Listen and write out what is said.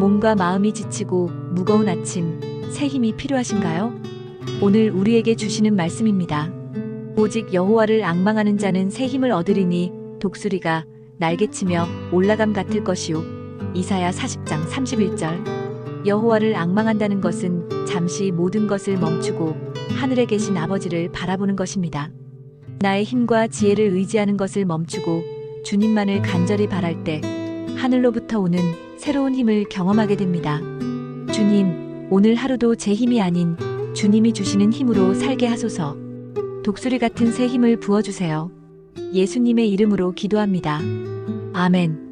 몸과 마음이 지치고 무거운 아침, 새 힘이 필요하신가요? 오늘 우리에게 주시는 말씀입니다. 오직 여호와를 앙망하는 자는 새 힘을 얻으리니 독수리가 날개치며 올라감 같을 것이요. 이사야 40장 31절. 여호와를 앙망한다는 것은 잠시 모든 것을 멈추고 하늘에 계신 아버지를 바라보는 것입니다. 나의 힘과 지혜를 의지하는 것을 멈추고 주님만을 간절히 바랄 때 하늘로부터 오는 새로운 힘을 경험하게 됩니다. 주님, 오늘 하루도 제 힘이 아닌 주님이 주시는 힘으로 살게 하소서. 독수리 같은 새 힘을 부어주세요. 예수님의 이름으로 기도합니다. 아멘.